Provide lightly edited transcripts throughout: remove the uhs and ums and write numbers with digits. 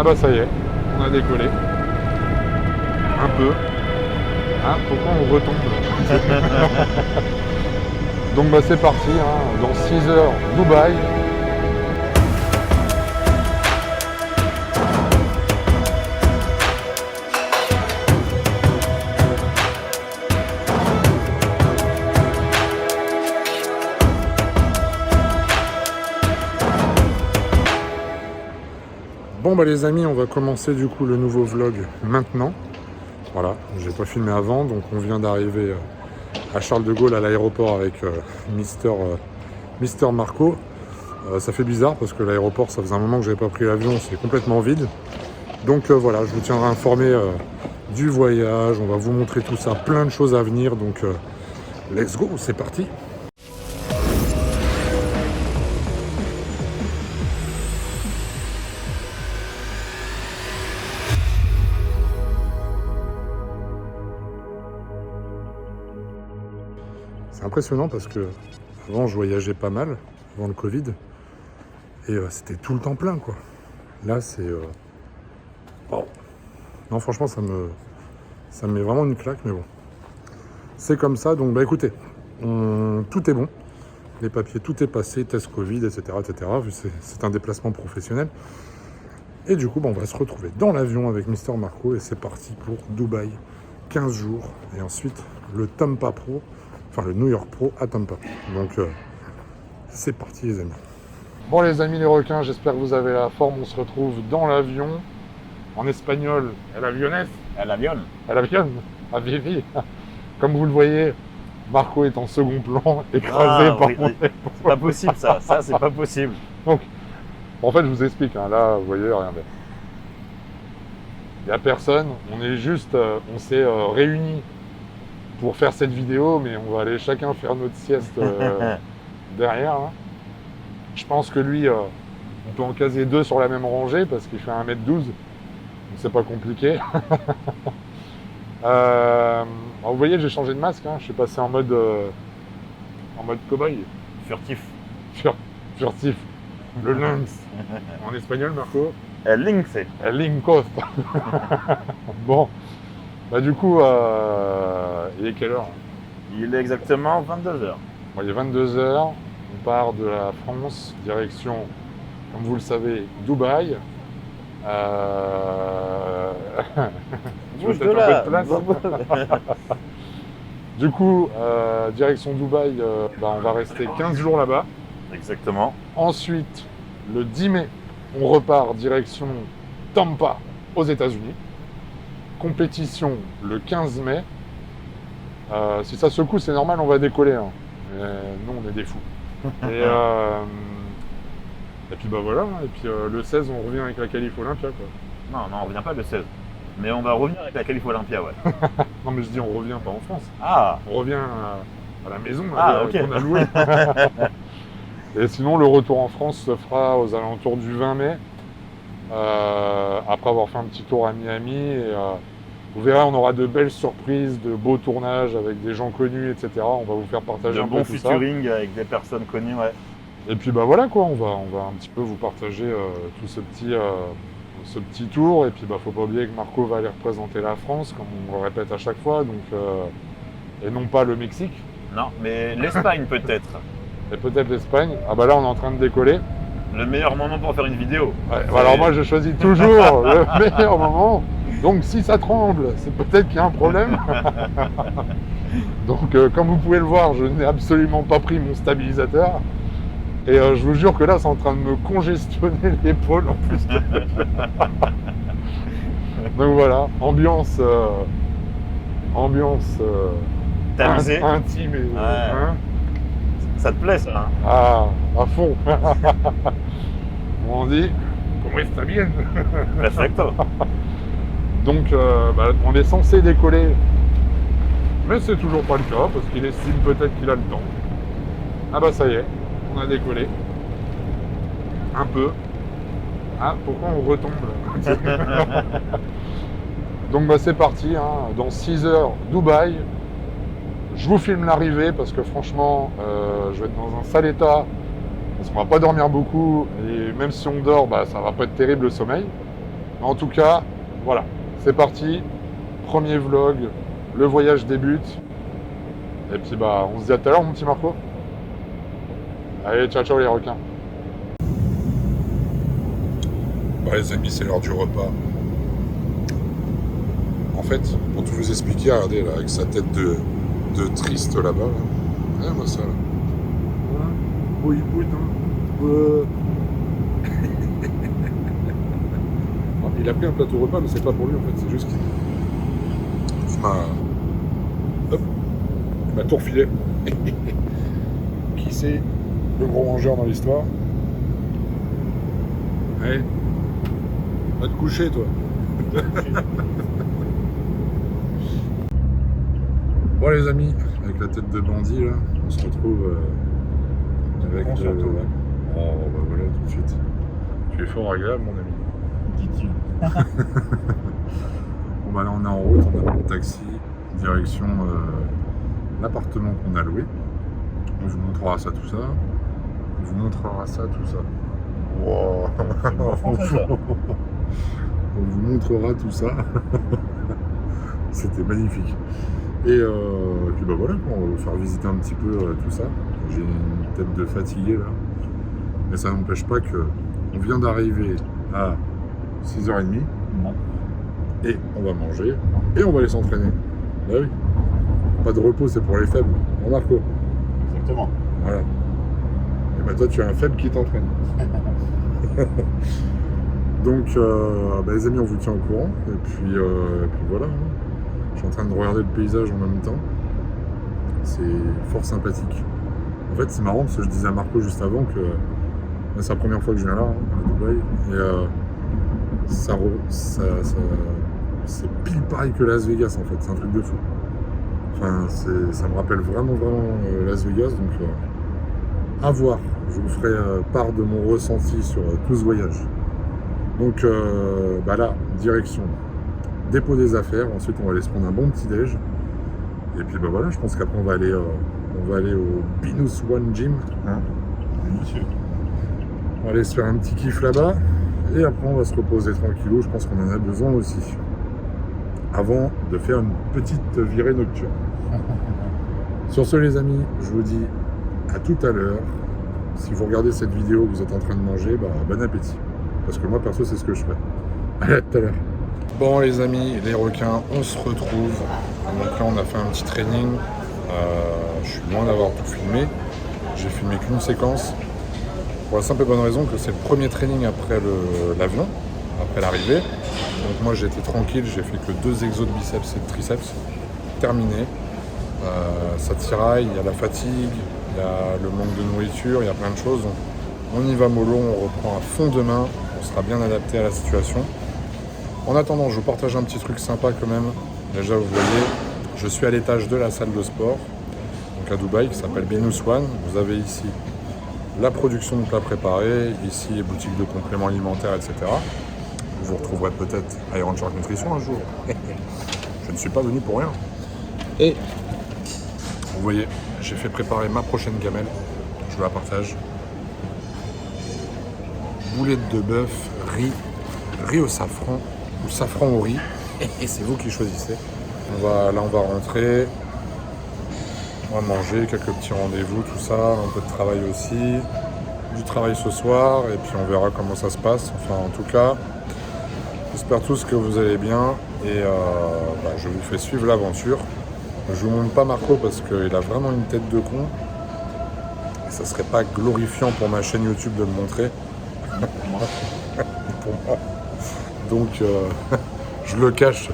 Ah bah ça y est, on a décollé. Un peu. Hein, pourquoi on retombe? Donc bah c'est parti, hein, dans 6 heures, Dubaï. Bon bah les amis, on va commencer du coup le nouveau vlog maintenant. Voilà, j'ai pas filmé avant, donc on vient d'arriver à Charles de Gaulle à l'aéroport avec Mister Marco. Ça fait bizarre parce que l'aéroport, ça faisait un moment que j'avais pas pris l'avion, c'est complètement vide. Donc voilà, je vous tiendrai informé du voyage, on va vous montrer tout ça, plein de choses à venir, donc let's go, c'est parti. C'est impressionnant parce que avant je voyageais pas mal, avant le Covid, et c'était tout le temps plein quoi. Là c'est... Wow. Non franchement ça me met vraiment une claque, mais bon. C'est comme ça, donc bah écoutez, tout est bon. Les papiers, tout est passé, test Covid, etc. etc. vu que c'est un déplacement professionnel. Et du coup, bah, on va se retrouver dans l'avion avec Mister Marco et c'est parti pour Dubaï. 15 jours. Et ensuite, le Tampa Pro, enfin le New York Pro à Tampa. Donc, c'est parti les amis. Bon les amis les requins, j'espère que vous avez la forme. On se retrouve dans l'avion. En espagnol, el aviones. El avion. El avion. À Vivi. Comme vous le voyez, Marco est en second plan, écrasé par mon épaule. C'est pas possible ça, c'est pas possible. Donc, en fait, je vous explique, hein, là, vous voyez, regardez. Il n'y a personne, on est juste, on s'est réunis pour faire cette vidéo, mais on va aller chacun faire notre sieste derrière. Hein. Je pense que lui, on peut en caser 2 sur la même rangée parce qu'il fait 1m12, donc c'est pas compliqué. Alors vous voyez, j'ai changé de masque, hein. Je suis passé en mode cow-boy. Furtif. Furtif. Le lynx. En espagnol, Marco? El lince. El lince. Bon. Bah du coup, il est quelle heure? Il est exactement 22h. Bon, il est 22h. On part de la France, direction, comme vous le savez, Dubaï. Tu veux peut-être un peu de place? Du coup, direction Dubaï, bah, on va rester 15 jours là-bas. Exactement. Ensuite, le 10 mai, on repart direction Tampa, aux États-Unis. Compétition le 15 mai. Si ça secoue, c'est normal, on va décoller. Hein. Mais nous, on est des fous. Et puis bah voilà. Et puis le 16, on revient avec la Qualif Olympia, quoi. Non, on revient pas le 16. Mais on va revenir avec la Qualif Olympia, ouais. Non, mais je dis, on revient pas en France. Ah. On revient à la maison ok. qu'on a louée. Et sinon, le retour en France se fera aux alentours du 20 mai, après avoir fait un petit tour à Miami. Et, vous verrez, on aura de belles surprises, de beaux tournages avec des gens connus, etc. On va vous faire partager un peu tout ça. De bons featuring avec des personnes connues, ouais. Et puis bah voilà quoi, on va un petit peu vous partager tout ce petit tour. Et puis bah faut pas oublier que Marco va aller représenter la France, comme on le répète à chaque fois, donc et non pas le Mexique. Non, mais l'Espagne peut-être. Et peut-être l'Espagne. Ah bah là on est en train de décoller. Le meilleur moment pour faire une vidéo. Ouais, alors moi je choisis toujours le meilleur moment. Donc si ça tremble, c'est peut-être qu'il y a un problème. Donc comme vous pouvez le voir, je n'ai absolument pas pris mon stabilisateur. Et je vous jure que là c'est en train de me congestionner l'épaule en plus. Donc voilà, ambiance Tamisé. intime et... Ouais. Hein, ça te plaît ça, hein? Ah, à fond. On dit, comment está bien? Perfecto. Donc bah, on est censé décoller, mais c'est toujours pas le cas parce qu'il estime peut-être qu'il a le temps. Ah bah ça y est, on a décollé. Un peu. Ah, pourquoi on retombe? Donc bah c'est parti, hein. Dans 6 heures, Dubaï. Je vous filme l'arrivée parce que franchement, je vais être dans un sale état. Parce qu'on va pas dormir beaucoup. Et même si on dort, bah, ça va pas être terrible le sommeil. En tout cas, voilà, c'est parti. Premier vlog, le voyage débute. Et puis bah, on se dit à tout à l'heure, mon petit Marco. Allez, ciao ciao les requins. Bon les amis, c'est l'heure du repas. En fait, pour tout vous expliquer, regardez là, avec sa tête de triste là-bas. Là. Regarde-moi ça là. Voilà. Oui, il a pris un plateau repas, mais c'est pas pour lui en fait, c'est juste qu'il m'a tout refilé. Qui c'est le gros mangeur dans l'histoire? Allez, va te coucher toi. Bon les amis, avec la tête de bandit là, on se retrouve avec Bon, surtout, ouais. Oh bah voilà tout de suite. Tu es fort agréable mon ami. Dis-tu. Bon bah là on est en route, on a pris le taxi, direction l'appartement qu'on a loué. On vous montrera ça tout ça. On vous montrera ça tout ça. Wow. On vous montrera tout ça. C'était magnifique. Et puis bah voilà, on va vous faire visiter un petit peu tout ça. J'ai une tête de fatigué là. Mais ça n'empêche pas que on vient d'arriver à 6h30. Non. Et on va manger. Et on va aller s'entraîner. Bah oui. Pas de repos, c'est pour les faibles. On Marco. Exactement. Voilà. Et bah toi tu es un faible qui t'entraîne. Donc bah les amis, on vous tient au courant. Et puis voilà. Hein. Je suis en train de regarder le paysage en même temps. C'est fort sympathique. En fait, c'est marrant parce que je disais à Marco juste avant que c'est la première fois que je viens là, hein, à Dubaï. Et c'est pile pareil que Las Vegas en fait. C'est un truc de fou. Enfin, ça me rappelle vraiment Las Vegas. Donc, à voir. Je vous ferai part de mon ressenti sur tout ce voyage. Donc, bah là, direction dépôt des affaires, ensuite on va aller se prendre un bon petit déj. Et puis bah voilà, je pense qu'après on va aller au Binus One Gym. Hein, Monsieur. on va aller se faire un petit kiff là-bas. Et après on va se reposer tranquillou, je pense qu'on en a besoin aussi. Avant de faire une petite virée nocturne. Sur ce les amis, je vous dis à tout à l'heure. Si vous regardez cette vidéo que vous êtes en train de manger, bah bon appétit. Parce que moi perso c'est ce que je fais. Allez, à tout à l'heure. Bon les amis, les requins, on se retrouve. Donc là on a fait un petit training. Je suis loin d'avoir tout filmé. J'ai filmé qu'une séquence. Pour la simple et bonne raison que c'est le premier training après l'avion, après l'arrivée. Donc moi j'étais tranquille, j'ai fait que 2 exos de biceps et de triceps. Terminé. Ça tiraille, il y a la fatigue, il y a le manque de nourriture, il y a plein de choses. Donc, on y va mollo, on reprend à fond demain. On sera bien adapté à la situation. En attendant, je vous partage un petit truc sympa quand même. Déjà, vous voyez, je suis à l'étage de la salle de sport, donc à Dubaï, qui s'appelle Binus One. Vous avez ici la production de plats préparés, ici les boutiques de compléments alimentaires, etc. Vous retrouverez peut-être à Iron Shark Nutrition un jour. Je ne suis pas venu pour rien. Et vous voyez, j'ai fait préparer ma prochaine gamelle. Je vous la partage. Boulettes de bœuf, riz au safran, ou safran au riz, et c'est vous qui choisissez. Là on va rentrer, on va manger, quelques petits rendez-vous, tout ça, un peu de travail aussi, du travail ce soir, et puis on verra comment ça se passe. Enfin en tout cas, j'espère tous que vous allez bien, et je vous fais suivre l'aventure. Je vous montre pas Marco parce qu'il a vraiment une tête de con, et ça serait pas glorifiant pour ma chaîne YouTube de le montrer. Pour moi. Donc je le cache.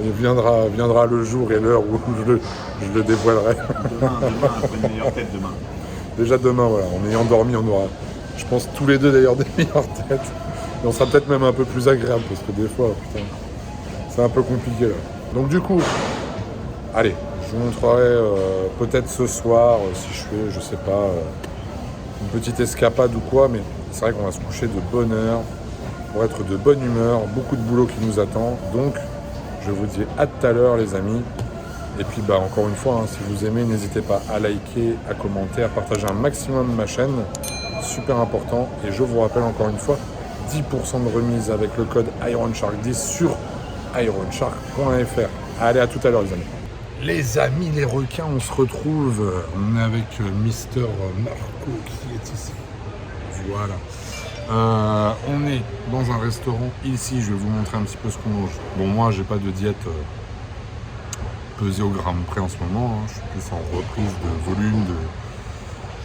Il viendra le jour et l'heure où je le dévoilerai. Demain, un peu une meilleure tête demain. Déjà demain, voilà, en ayant dormi, on aura, je pense, tous les deux d'ailleurs des meilleures têtes. Et on sera peut-être même un peu plus agréable parce que des fois, putain, c'est un peu compliqué là. Donc du coup, allez, je vous montrerai peut-être ce soir, si je fais, je sais pas, une petite escapade ou quoi, mais c'est vrai qu'on va se coucher de bonne heure, pour être de bonne humeur, beaucoup de boulot qui nous attend. Donc, je vous dis à tout à l'heure les amis. Et puis encore une fois, si vous aimez, n'hésitez pas à liker, à commenter, à partager un maximum ma chaîne. Super important. Et je vous rappelle encore une fois, 10% de remise avec le code IronShark10 sur ironshark.fr. Allez, à tout à l'heure les amis. Les amis, les requins, on se retrouve. On est avec Mister Marco qui est ici. Voilà. On est dans un restaurant. Ici, je vais vous montrer un petit peu ce qu'on mange. Bon, moi, j'ai pas de diète pesée au gramme près en ce moment. Je suis plus en reprise de volume,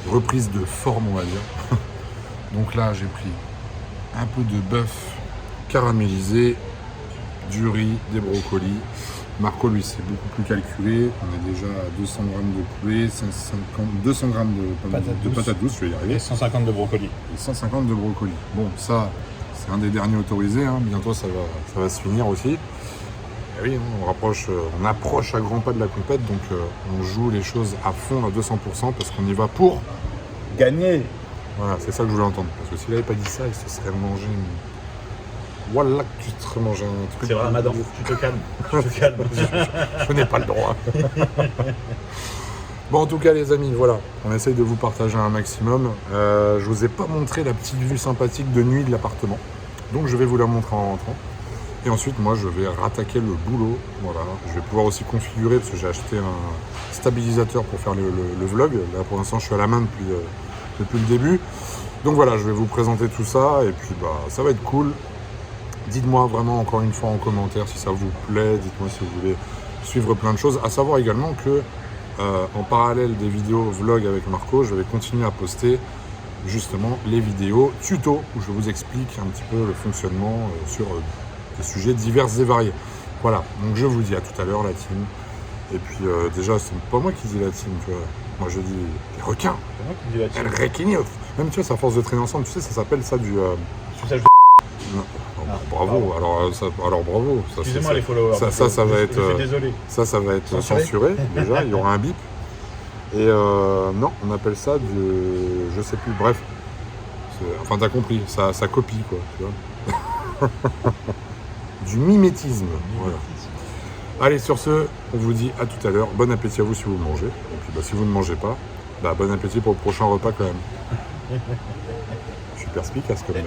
de reprise de forme, on va dire. Donc là, j'ai pris un peu de bœuf caramélisé, du riz, des brocolis. Marco, lui, c'est beaucoup plus calculé. On est déjà à 200 g de poulet, 200 g de patates douces, je vais y arriver. Et 150 de brocolis. Et 150 de brocolis. Bon, ça, c'est un des derniers autorisés. Hein. Bientôt, ça va se finir aussi. Et oui, on approche à grands pas de la compète, donc on joue les choses à fond, à 200%, parce qu'on y va pour Gagner. Voilà, c'est ça que je voulais entendre. Parce que s'il n'avait pas dit ça, il se serait mangé Voilà que tu te serais mangé un truc. C'est vrai, Ramadan, tu te calmes. Tu te calmes. Je n'ai pas le droit. Bon, en tout cas, les amis, voilà. On essaye de vous partager un maximum. Je vous ai pas montré la petite vue sympathique de nuit de l'appartement. Donc, je vais vous la montrer en rentrant. Et ensuite, moi, je vais rattaquer le boulot. Voilà. Je vais pouvoir aussi configurer, parce que j'ai acheté un stabilisateur pour faire le vlog. Là, pour l'instant, je suis à la main depuis le début. Donc voilà, je vais vous présenter tout ça. Et puis, ça va être cool. Dites-moi vraiment encore une fois en commentaire si ça vous plaît. Dites-moi si vous voulez suivre plein de choses. À savoir également que en parallèle des vidéos vlog avec Marco, je vais continuer à poster justement les vidéos tuto où je vous explique un petit peu le fonctionnement sur des sujets divers et variés. Voilà, donc je vous dis à tout à l'heure la team. Et puis déjà, c'est pas moi qui dis la team, tu vois. Moi je dis les requins. C'est moi qui dis la team. El requinho. Même tu vois, à force de traîner ensemble, tu sais, ça s'appelle ça du... Suçage Non. Bravo, alors bravo. Excusez-moi les followers. Ça va être. Je suis désolé. Ça va être censuré déjà, il y aura un bip. Et non, on appelle ça du. Je sais plus, bref. Enfin, t'as compris, ça copie quoi, tu vois. Du mimétisme. Voilà. Allez, sur ce, on vous dit à tout à l'heure. Bon appétit à vous si vous mangez. Et puis si vous ne mangez pas, bon appétit pour le prochain repas quand même. Je suis perspicace quand même.